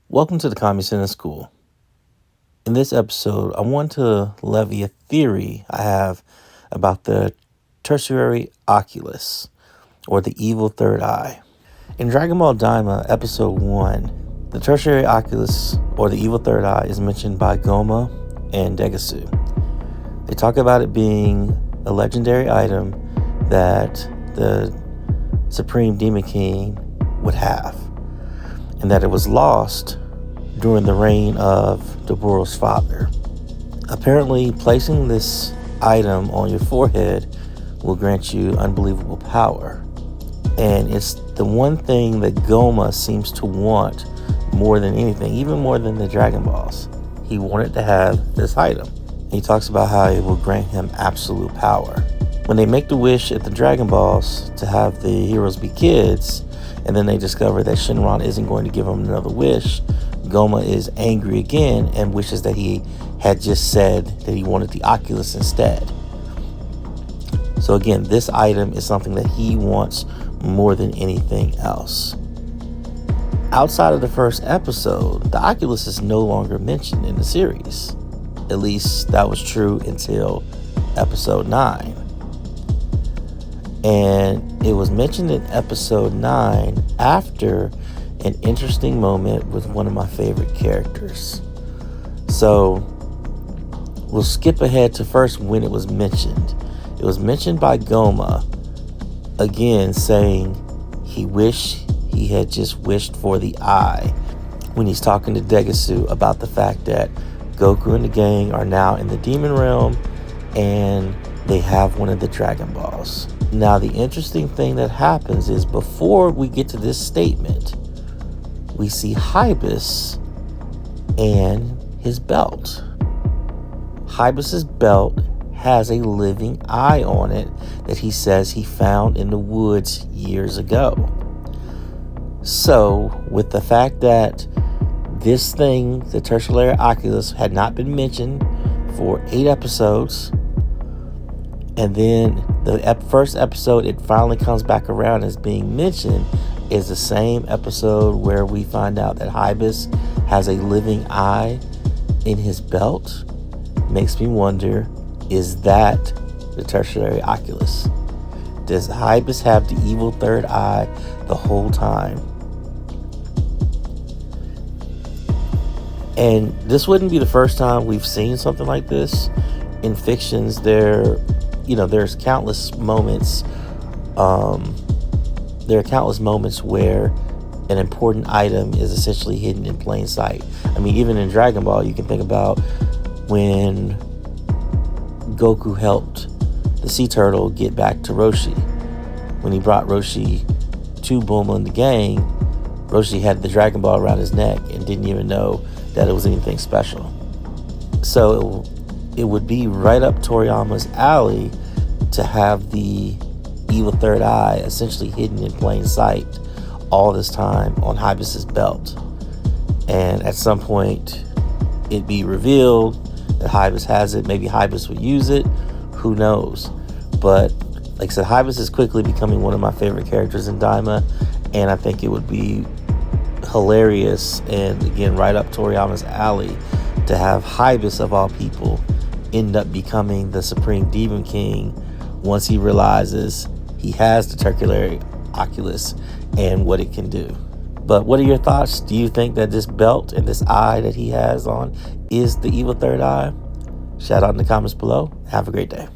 Welcome to the KameSennin School. In this episode, I want to levy a theory I have about the Tertain Oculus, or the evil third eye. In Dragon Ball Daima Episode 1, the Tertain Oculus, or the evil third eye, is mentioned by Goma and Degasu. They talk about it being a legendary item that the Supreme Demon King would have, and that it was lost during the reign of Daburo's father. Apparently, placing this item on your forehead will grant you unbelievable power. And it's the one thing that Goma seems to want more than anything, even more than the Dragon Balls. He wanted to have this item. He talks about how it will grant him absolute power. When they make the wish at the Dragon Balls to have the heroes be kids, and then they discover that Shenron isn't going to give him another wish, Goma is angry again and wishes that he had just said that he wanted the Oculus instead. So again, this item is something that he wants more than anything else. Outside of the first episode, the Oculus is no longer mentioned in the series. At least that was true until episode 9. And it was mentioned in episode 9 after an interesting moment with one of my favorite characters. So we'll skip ahead to first when it was mentioned. It was mentioned by Goma, again saying he wished he had just wished for the eye, when he's talking to Degasu about the fact that Goku and the gang are now in the demon realm and they have one of the Dragon Balls. Now, the interesting thing that happens is before we get to this statement, we see Hybis and his belt. Hybis's belt has a living eye on it that he says he found in the woods years ago. So, with the fact that this thing, the Tertain Oculus, had not been mentioned for 8 episodes, and then the first episode it finally comes back around as being mentioned is the same episode where we find out that Hybis has a living eye in his belt, makes me wonder, is that the Tertain Oculus? Does Hybis have the evil third eye the whole time? And this wouldn't be the first time we've seen something like this. In fictions, there's countless moments. There are countless moments where an important item is essentially hidden in plain sight. I mean, even in Dragon Ball, you can think about when Goku helped the sea turtle get back to Roshi. When he brought Roshi to Bulma and the gang, Roshi had the Dragon Ball around his neck and didn't even know that it was anything special. So it would be right up Toriyama's alley to have the evil third eye essentially hidden in plain sight all this time on Hybis's belt. And at some point it'd be revealed that Hybis has it. Maybe Hybis would use it. Who knows? But like I said, Hybis is quickly becoming one of my favorite characters in Daima, and I think it would be hilarious and again right up Toriyama's alley to have Hybis, of all people, end up becoming the Supreme Demon King once he realizes he has the Tertain Oculus and what it can do. But what are your thoughts? Do you think that this belt and this eye that he has on is the evil third eye? Shout out in the comments below. Have a great day.